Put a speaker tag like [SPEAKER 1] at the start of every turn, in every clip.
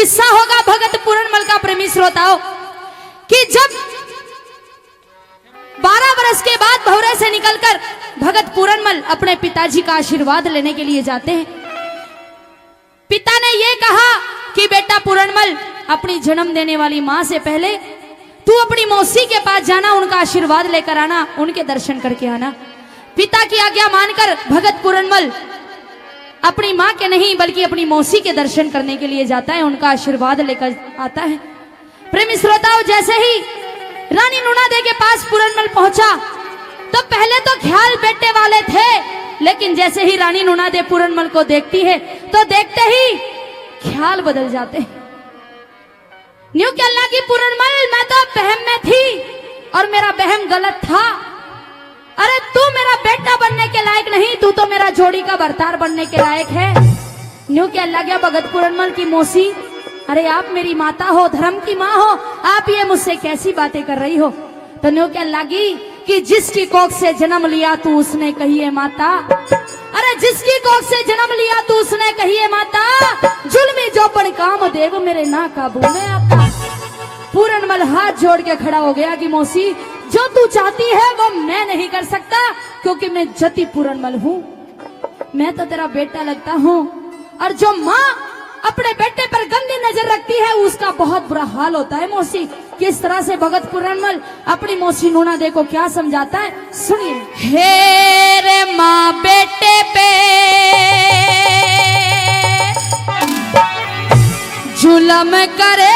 [SPEAKER 1] किस्सा होगा भगत पूरनमल का प्रेमी श्रोताओं कि जब 12 वर्ष के बाद भौरे से निकलकर भगत पूरनमल अपने पिताजी का आशीर्वाद लेने के लिए जाते हैं। पिता ने यह कहा कि बेटा पूरनमल, अपनी जन्म देने वाली मां से पहले तू अपनी मौसी के पास जाना, उनका आशीर्वाद लेकर आना, उनके दर्शन करके आना। पिता की आज्ञा मानकर भगत पूरनमल अपनी मां के नहीं बल्कि अपनी मौसी के दर्शन करने के लिए जाता है, उनका आशीर्वाद लेकर आता है। प्रेमी श्रोताओं, जैसे ही रानी नूनादे के पास पूरनमल पहुंचा तो पहले तो ख्याल बेटे वाले थे, लेकिन जैसे ही रानी नूनादे पूरनमल को देखती है तो देखते ही ख्याल बदल जाते हैं। न्यू क्या लगी पूरनमल, मैं तो बहम में थी और मेरा बहम गलत था। अरे तू मेरा बेटा बनने के लायक नहीं, तू तो मेरा जोड़ी का बरतार बनने के लायक है। न्यू क्या लगा भगत पूरनमल की मौसी, अरे आप मेरी माता हो, धर्म की माँ हो, आप ये मुझसे कैसी बातें कर रही हो। तो न्यू क्या लगी कि जिसकी कोख से जन्म लिया तू उसने कही है माता, अरे जिसकी कोख से जन्म लिया तू उसने कही है माता, जुल्मी जोपन काम देव मेरे ना काबू में आता। पूरनमल हाथ जोड़ के खड़ा हो गया कि मौसी, जो तू चाहती है वो मैं नहीं कर सकता, क्योंकि मैं जति पूरनमल हूँ, मैं तो तेरा बेटा लगता हूँ। और जो माँ अपने बेटे पर गंदी नजर रखती है उसका बहुत बुरा हाल होता है। मौसी, किस तरह से भगत पूरनमल अपनी मौसी नूनादे को क्या समझाता है, सुनिए। हे रे माँ बेटे पे जुल्म करे,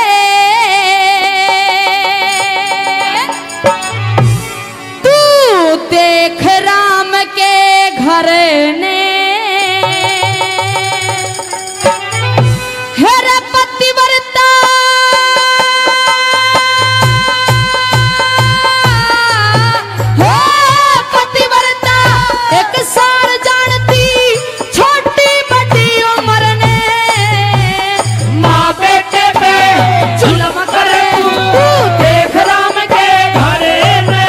[SPEAKER 1] देख राम के घर ने हेर पतिव्रता, हो पतिव्रता एक सार जानती छोटी बड़ी उम्र ने, माँ बेटे पे जुल्म करे तू देख राम के घर ने,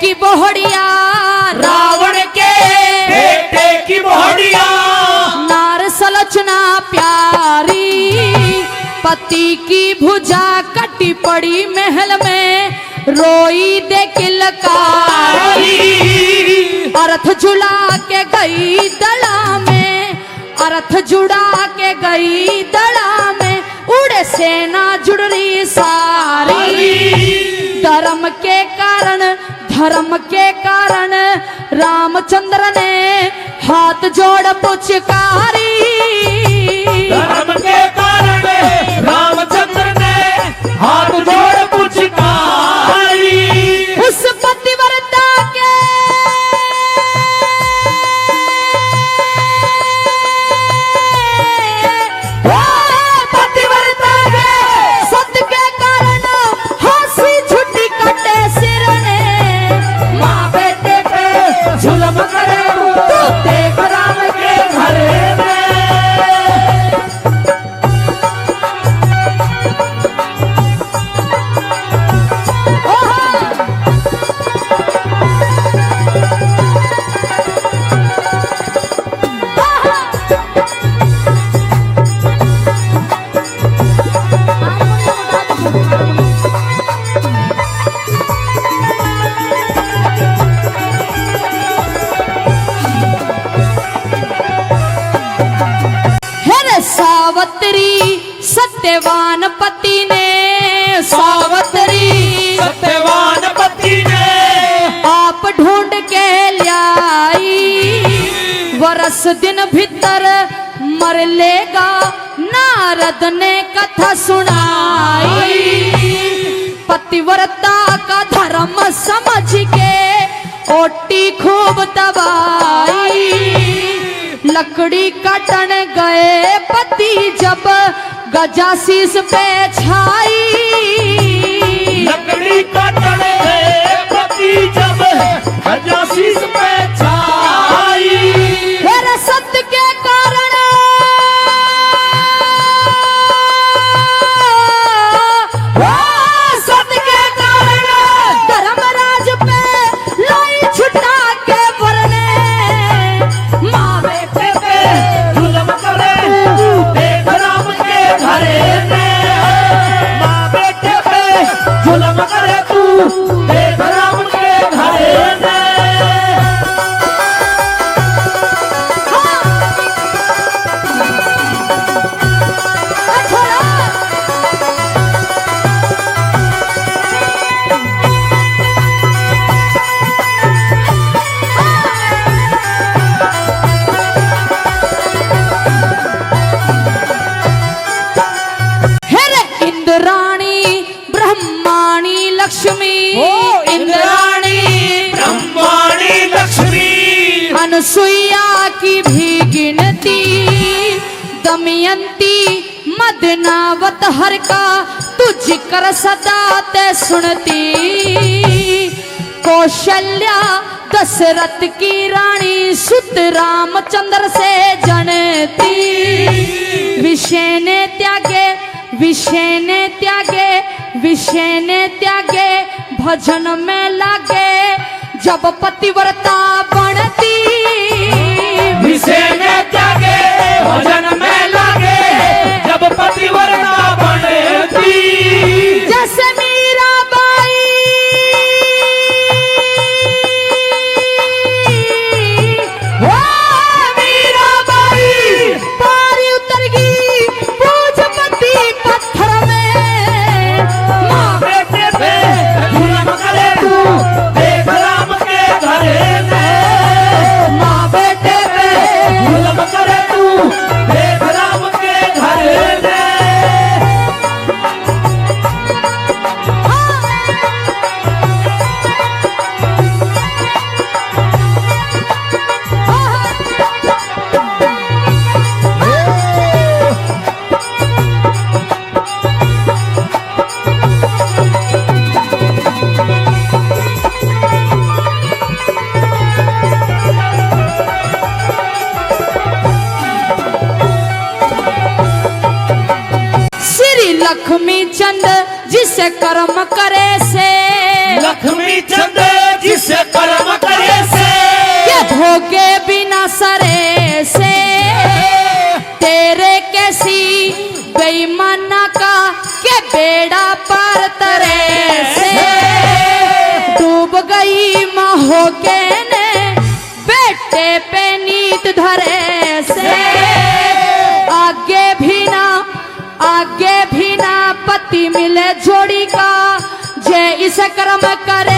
[SPEAKER 1] की बोहड़िया,
[SPEAKER 2] रावण के बेटे की बोहड़िया,
[SPEAKER 1] नार सलोचना प्यारी, पति की भुजा कटी पड़ी महल में, रोई दे किलकारी, अर्थ जुड़ा के गई दड़ा में, अर्थ जुड़ा के गई दड़ा में, उड़े सेना जुड़ रही सारी, धर्म के कारण धर्म के कारण रामचंद्र ने हाथ जोड़ पुचकारी,
[SPEAKER 2] धर्म के कारण रामचंद्र ने हाथ जोड़ पुचकारी,
[SPEAKER 1] उस पतिव्रता के
[SPEAKER 2] पतिव्रता के
[SPEAKER 1] सत्य के कारण हंसी छुट्टी कटे सिर ने,
[SPEAKER 2] माँ बेटे पे जुल्म करे तू देख राम के घर में।
[SPEAKER 1] सत्यवान पति ने, सावत्री
[SPEAKER 2] सत्यवान पति ने
[SPEAKER 1] आप ढूंढ के लाई, वर्ष दिन भीतर मर लेगा, नारद ने कथा सुनाई। पतिव्रता का धर्म समझ के ओटी खूब दबाई। लकड़ी कटन गए पति जब गजाशीस पे छाई।
[SPEAKER 2] लकड़ी कटन गए पति जब गजाशीस पे छाई।
[SPEAKER 1] मेरे सत्य के कारण सत्य के कारण धर्मराज पे लाई छुटा के वरने। माँ बेटे पे
[SPEAKER 2] जुल्म करे देख राम के घरे में। माँ बेटे पे जुल्म करे तू देख राम के घरे में।
[SPEAKER 1] इंद्राणी ब्रह्माणी लक्ष्मी।
[SPEAKER 2] इंद्राणी ब्रह्माणी लक्ष्मी।
[SPEAKER 1] अनुसुईया की भी गिनती दमयंती मदनावत हर का तू जिक्र सदा ते सुनती। कौशल्या दशरथ की रानी सुत रामचंद्र से जनती। विषय ने त्यागे विषय ने त्यागे विषय ने त्यागे भजन में लागे जब पतिव्रता बनती।
[SPEAKER 2] विषय में त्यागे भजन में लागे जब पतिव्रता बनती।
[SPEAKER 1] जैसे मीराबाई ओ मीराबाई पारी उतर गई पूजपति पत्थर में। माँ
[SPEAKER 2] बेटे पे जुल्म करे तू देख राम के घरे में।
[SPEAKER 1] माँ बेटे पे
[SPEAKER 2] जुल्म करे तू देख राम के घरे में।
[SPEAKER 1] श्री लक्ष्मी चंद जिसे कर्म करे से
[SPEAKER 2] लक्ष्मी चंद जिसे कर्म करे से
[SPEAKER 1] के भोगे बिना सरे से। तेरे कैसी बेईमाना का के बेड़ा पार तरे से। डूब गई माँ होके ने बेटे पे नीत धरे से। आगे भी ना पति मिले जोड़ी का जे इसे कर्म करे